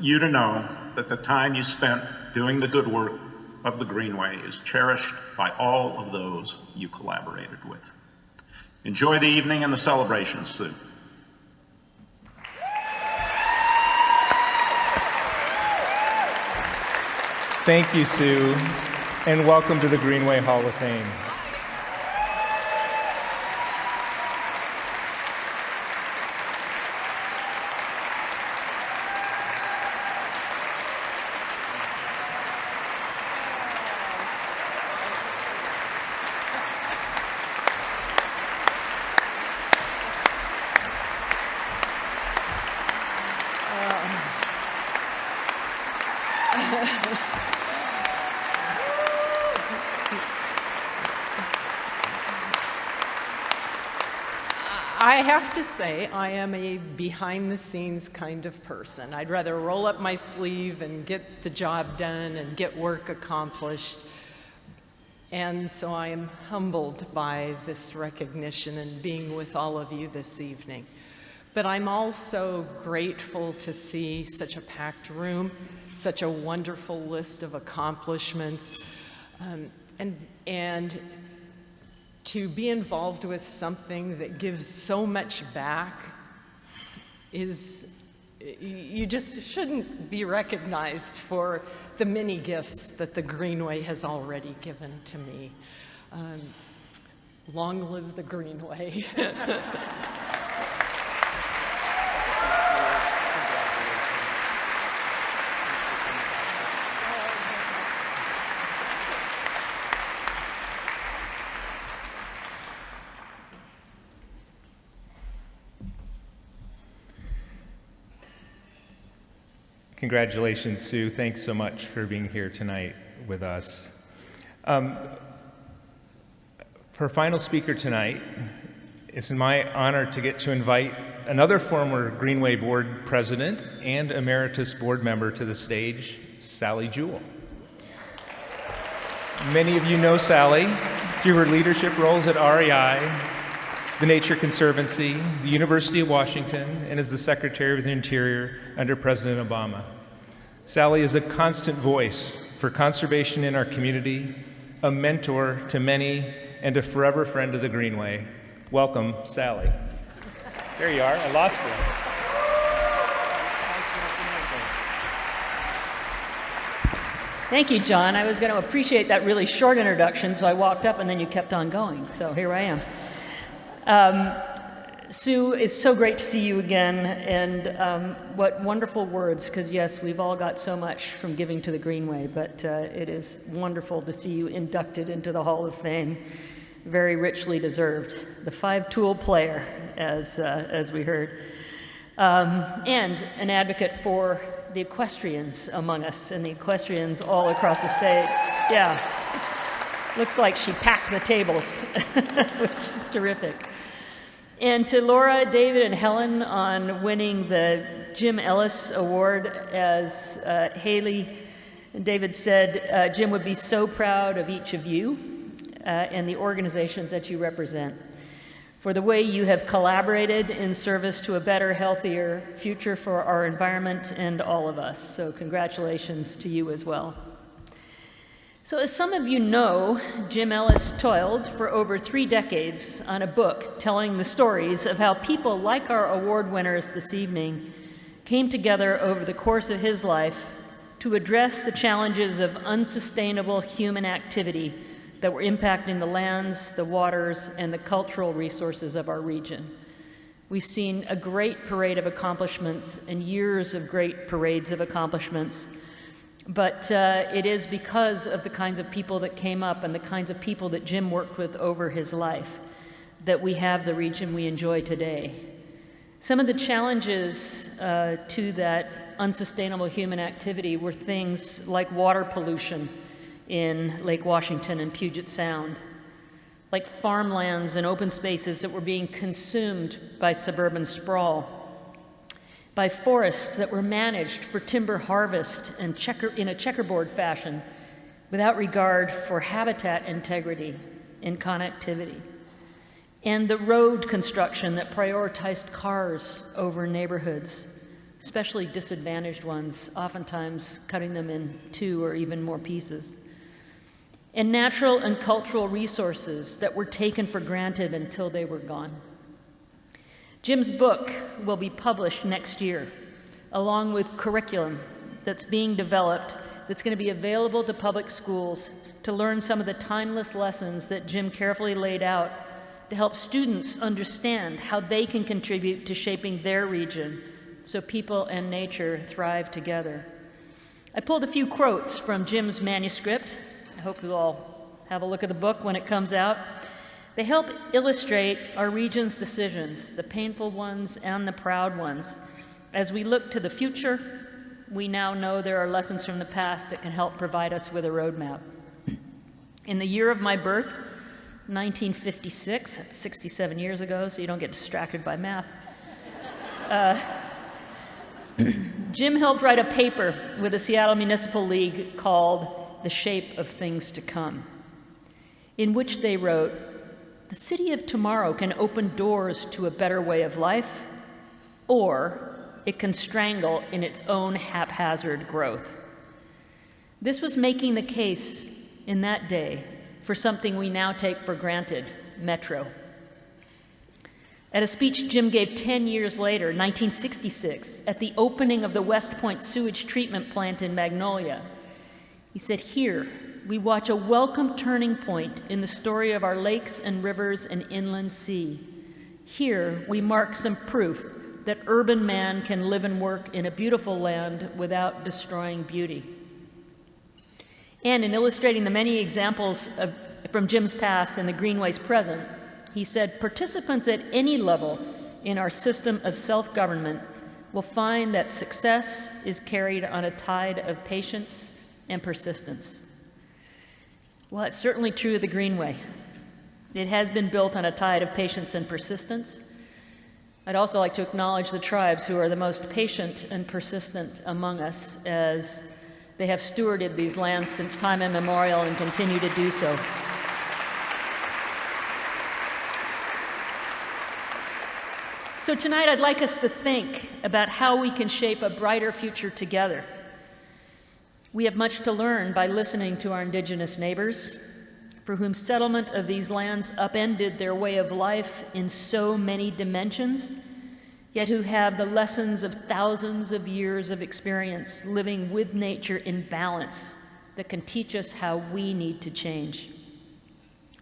you to know that the time you spent doing the good work of the Greenway is cherished by all of those you collaborated with. Enjoy the evening and the celebration, Sue. Thank you, Sue, and welcome to the Greenway Hall of Fame. I have to say, I am a behind-the-scenes kind of person. I'd rather roll up my sleeve and get the job done and get work accomplished. And so I am humbled by this recognition and being with all of you this evening. But I'm also grateful to see such a packed room, such a wonderful list of accomplishments, and to be involved with something that gives so much back is, you just shouldn't be recognized for the many gifts that the Greenway has already given to me. Long live the Greenway. Congratulations, Sue. Thanks so much for being here tonight with us. For final speaker tonight, it's my honor to get to invite another former Greenway Board President and Emeritus Board Member to the stage, Sally Jewell. Many of you know Sally through her leadership roles at REI, the Nature Conservancy, the University of Washington, and as the Secretary of the Interior under President Obama. Sally is a constant voice for conservation in our community, a mentor to many, and a forever friend of the Greenway. Welcome, Sally. There you are. I lost you. Thank you, John. I was going to appreciate that really short introduction, so I walked up and then you kept on going. So here I am. Sue, it's so great to see you again, and what wonderful words, because yes, we've all got so much from giving to the Greenway, but it is wonderful to see you inducted into the Hall of Fame. Very richly deserved. The five-tool player, as we heard. And an advocate for the equestrians among us, and the equestrians all across the state. Yeah. Looks like she packed the tables, which is terrific. And to Laura, David, and Helen on winning the Jim Ellis Award, as Haley and David said, Jim would be so proud of each of you and the organizations that you represent for the way you have collaborated in service to a better, healthier future for our environment and all of us. So congratulations to you as well. So as some of you know, Jim Ellis toiled for over 3 decades on a book telling the stories of how people like our award winners this evening came together over the course of his life to address the challenges of unsustainable human activity that were impacting the lands, the waters, and the cultural resources of our region. We've seen a great parade of accomplishments and years of great parades of accomplishments. But it is because of the kinds of people that came up and the kinds of people that Jim worked with over his life that we have the region we enjoy today. Some of the challenges to that unsustainable human activity were things like water pollution in Lake Washington and Puget Sound, like farmlands and open spaces that were being consumed by suburban sprawl, by forests that were managed for timber harvest and in a checkerboard fashion without regard for habitat integrity and connectivity, and the road construction that prioritized cars over neighborhoods, especially disadvantaged ones, oftentimes cutting them in 2 or even more pieces, and natural and cultural resources that were taken for granted until they were gone. Jim's book will be published next year, along with curriculum that's being developed that's going to be available to public schools to learn some of the timeless lessons that Jim carefully laid out to help students understand how they can contribute to shaping their region so people and nature thrive together. I pulled a few quotes from Jim's manuscript. I hope you'll all have a look at the book when it comes out. They help illustrate our region's decisions, the painful ones and the proud ones. As we look to the future, we now know there are lessons from the past that can help provide us with a roadmap. In the year of my birth, 1956, that's 67 years ago, so you don't get distracted by math. Jim helped write a paper with the Seattle Municipal League called The Shape of Things to Come, in which they wrote, "The city of tomorrow can open doors to a better way of life, or it can strangle in its own haphazard growth." This was making the case in that day for something we now take for granted, Metro. At a speech Jim gave 10 years later, 1966, at the opening of the West Point sewage treatment plant in Magnolia, he said, "Here, we watch a welcome turning point in the story of our lakes and rivers and inland sea. Here, we mark some proof that urban man can live and work in a beautiful land without destroying beauty." And in illustrating the many examples from Jim's past and the Greenway's present, he said, "Participants at any level in our system of self-government will find that success is carried on a tide of patience and persistence." Well, it's certainly true of the Greenway. It has been built on a tide of patience and persistence. I'd also like to acknowledge the tribes who are the most patient and persistent among us, as they have stewarded these lands since time immemorial and continue to do so. So tonight I'd like us to think about how we can shape a brighter future together. We have much to learn by listening to our Indigenous neighbors, for whom settlement of these lands upended their way of life in so many dimensions, yet who have the lessons of thousands of years of experience living with nature in balance that can teach us how we need to change.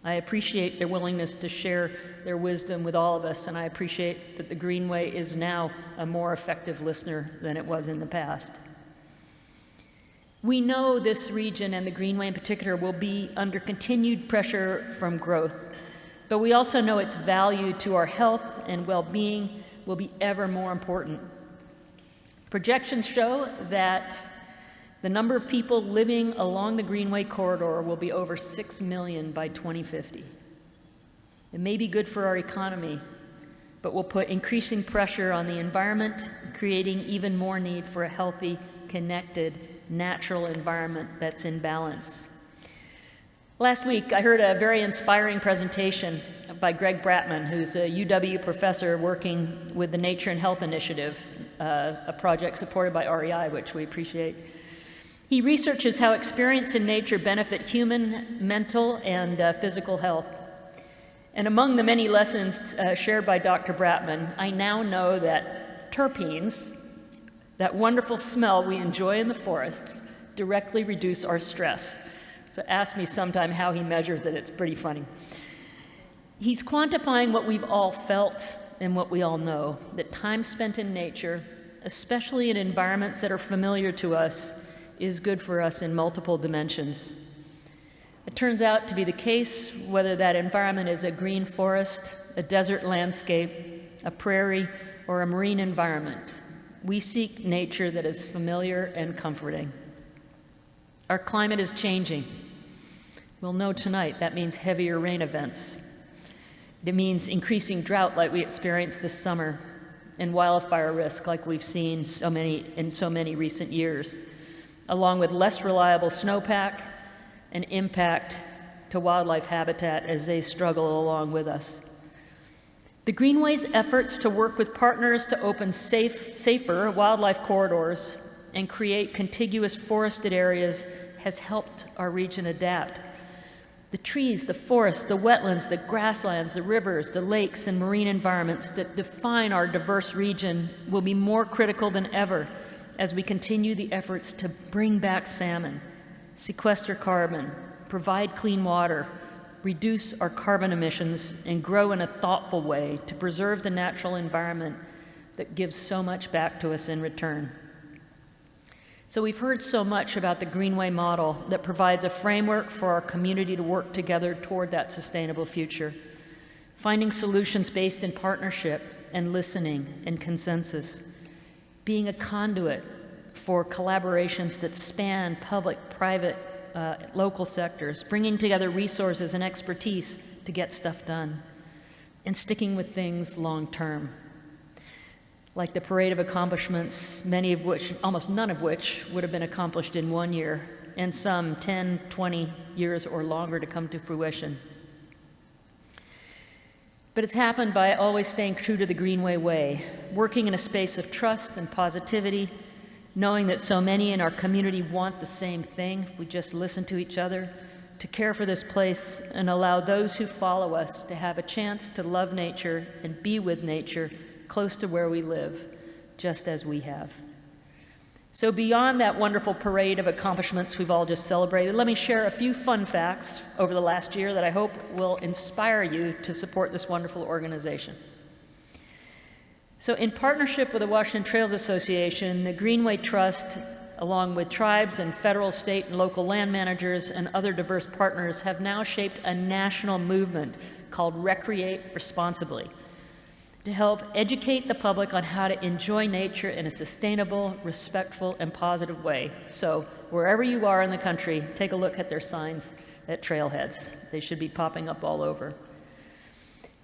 I appreciate their willingness to share their wisdom with all of us, and I appreciate that the Greenway is now a more effective listener than it was in the past. We know this region, and the Greenway in particular, will be under continued pressure from growth, but we also know its value to our health and well-being will be ever more important. Projections show that the number of people living along the Greenway corridor will be over 6 million by 2050. It may be good for our economy, but will put increasing pressure on the environment, creating even more need for a healthy, connected, natural environment that's in balance. Last week, I heard a very inspiring presentation by Greg Bratman, who's a UW professor working with the Nature and Health Initiative, a project supported by REI, which we appreciate. He researches how experience in nature benefit human, mental, and physical health. And among the many lessons shared by Dr. Bratman, I now know that terpenes, that wonderful smell we enjoy in the forests, directly reduce our stress. So ask me sometime how he measures it. It's pretty funny. He's quantifying what we've all felt and what we all know, that time spent in nature, especially in environments that are familiar to us, is good for us in multiple dimensions. It turns out to be the case whether that environment is a green forest, a desert landscape, a prairie, or a marine environment. We seek nature that is familiar and comforting. Our climate is changing. We'll know tonight that means heavier rain events. It means increasing drought like we experienced this summer, and wildfire risk like we've seen in so many recent years, along with less reliable snowpack and impact to wildlife habitat as they struggle along with us. The Greenway's efforts to work with partners to open safer wildlife corridors and create contiguous forested areas has helped our region adapt. The trees, the forests, the wetlands, the grasslands, the rivers, the lakes, and marine environments that define our diverse region will be more critical than ever as we continue the efforts to bring back salmon, sequester carbon, provide clean water, reduce our carbon emissions, and grow in a thoughtful way to preserve the natural environment that gives so much back to us in return. So we've heard so much about the Greenway model that provides a framework for our community to work together toward that sustainable future, finding solutions based in partnership and listening and consensus, being a conduit for collaborations that span public, private, local sectors, bringing together resources and expertise to get stuff done, and sticking with things long term. Like the parade of accomplishments, many of which, almost none of which, would have been accomplished in 1 year, and some 10, 20 years or longer to come to fruition. But it's happened by always staying true to the Greenway way, working in a space of trust and positivity, knowing that so many in our community want the same thing. We just listen to each other, to care for this place and allow those who follow us to have a chance to love nature and be with nature close to where we live, just as we have. So beyond that wonderful parade of accomplishments we've all just celebrated, let me share a few fun facts over the last year that I hope will inspire you to support this wonderful organization. So in partnership with the Washington Trails Association, the Greenway Trust, along with tribes and federal, state, and local land managers and other diverse partners, have now shaped a national movement called Recreate Responsibly, to help educate the public on how to enjoy nature in a sustainable, respectful, and positive way. So wherever you are in the country, take a look at their signs at trailheads. They should be popping up all over.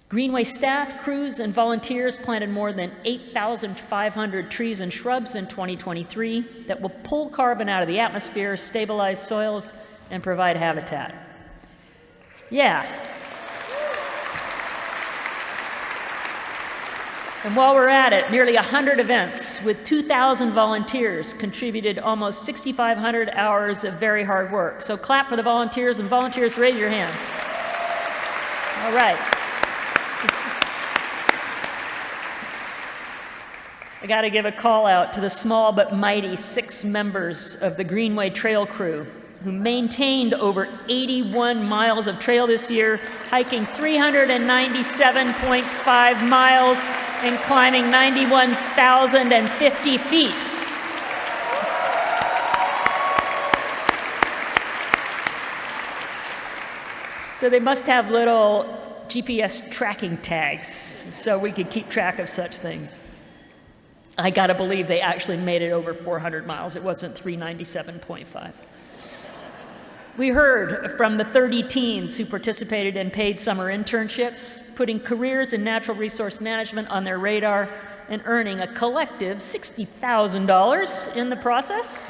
Greenway staff, crews, and volunteers planted more than 8,500 trees and shrubs in 2023 that will pull carbon out of the atmosphere, stabilize soils, and provide habitat. Yeah. And while we're at it, nearly 100 events with 2,000 volunteers contributed almost 6,500 hours of very hard work. So clap for the volunteers, and volunteers, raise your hand. All right. I got to give a call out to the small but mighty 6 members of the Greenway Trail crew who maintained over 81 miles of trail this year, hiking 397.5 miles and climbing 91,050 feet. So they must have little GPS tracking tags so we could keep track of such things. I gotta believe they actually made it over 400 miles. It wasn't 397.5. We heard from the 30 teens who participated in paid summer internships, putting careers in natural resource management on their radar and earning a collective $60,000 in the process.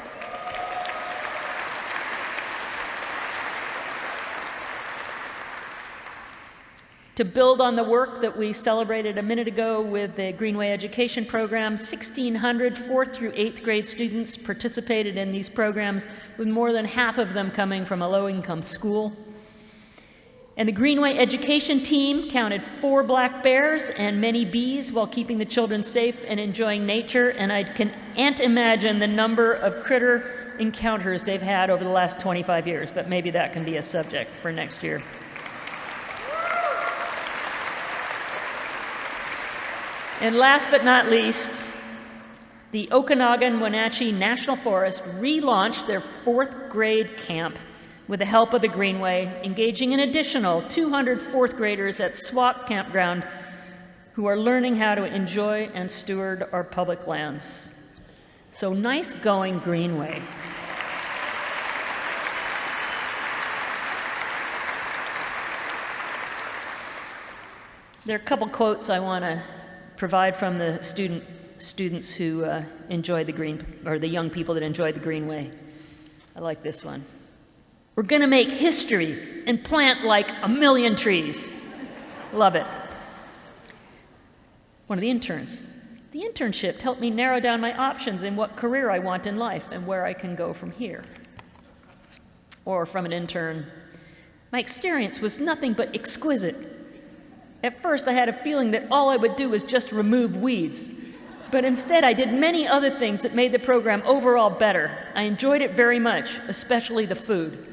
To build on the work that we celebrated a minute ago with the Greenway Education Program, 1,600 4th through 8th grade students participated in these programs, with more than half of them coming from a low-income school. And the Greenway Education team counted 4 black bears and many bees while keeping the children safe and enjoying nature, and I can't imagine the number of critter encounters they've had over the last 25 years, but maybe that can be a subject for next year. And last but not least, the Okanagan-Wenatchee National Forest relaunched their 4th grade camp with the help of the Greenway, engaging an additional 200 4th graders at Swap Campground who are learning how to enjoy and steward our public lands. So nice going, Greenway. There are a couple quotes I want to provide from the students who enjoyed the young people that enjoyed the Greenway. I like this one. We're going to make history and plant like 1 million trees. Love it. One of the interns. The internship helped me narrow down my options in what career I want in life and where I can go from here. Or from an intern. My experience was nothing but exquisite. At first, I had a feeling that all I would do was just remove weeds. But instead, I did many other things that made the program overall better. I enjoyed it very much, especially the food.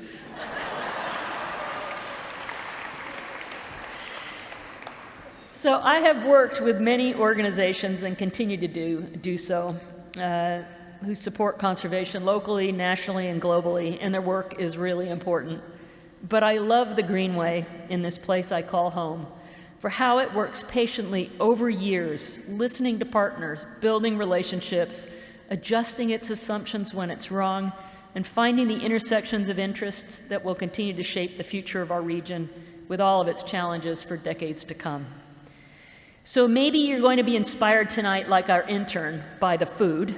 So I have worked with many organizations and continue to do so, who support conservation locally, nationally, and globally, and their work is really important. But I love the Greenway in this place I call home, for how it works patiently over years, listening to partners, building relationships, adjusting its assumptions when it's wrong, and finding the intersections of interests that will continue to shape the future of our region with all of its challenges for decades to come. So maybe you're going to be inspired tonight, like our intern, by the food,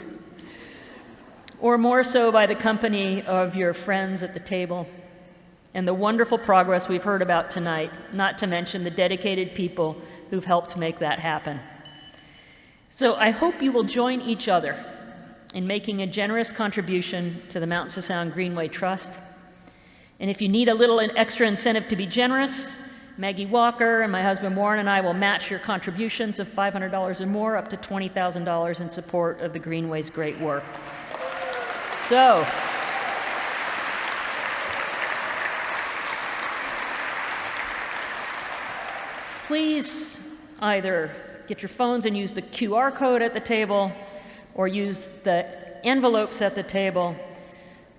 or more so by the company of your friends at the table and the wonderful progress we've heard about tonight, not to mention the dedicated people who've helped make that happen. So I hope you will join each other in making a generous contribution to the Mountains to Sound Greenway Trust. And if you need a little extra incentive to be generous, Maggie Walker and my husband Warren and I will match your contributions of $500 or more up to $20,000 in support of the Greenway's great work. So, please either get your phones and use the QR code at the table, or use the envelopes at the table,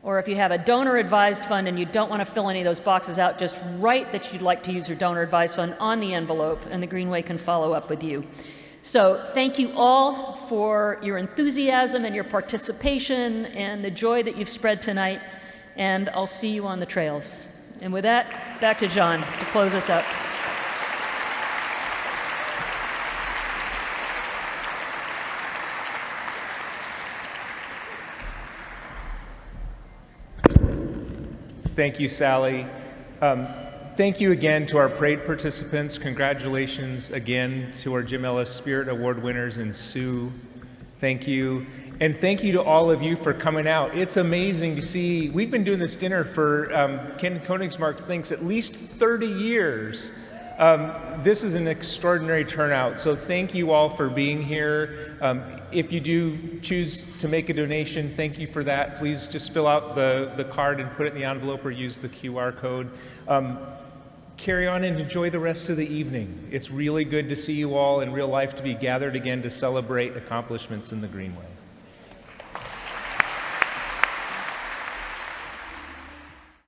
or if you have a donor-advised fund and you don't want to fill any of those boxes out, just write that you'd like to use your donor-advised fund on the envelope, and the Greenway can follow up with you. So thank you all for your enthusiasm and your participation and the joy that you've spread tonight, and I'll see you on the trails. And with that, back to John to close us up. Thank you, Sally. Thank you again to our parade participants. Congratulations again to our Jim Ellis Spirit Award winners and Sue. Thank you. And thank you to all of you for coming out. It's amazing to see. We've been doing this dinner for, Ken Koenigsmark thinks, at least 30 years. This is an extraordinary turnout, so thank you all for being here. If you do choose to make a donation, thank you for that. Please just fill out the card and put it in the envelope or use the QR code. Carry on and enjoy the rest of the evening. It's really good to see you all in real life, to be gathered again to celebrate accomplishments in the Greenway.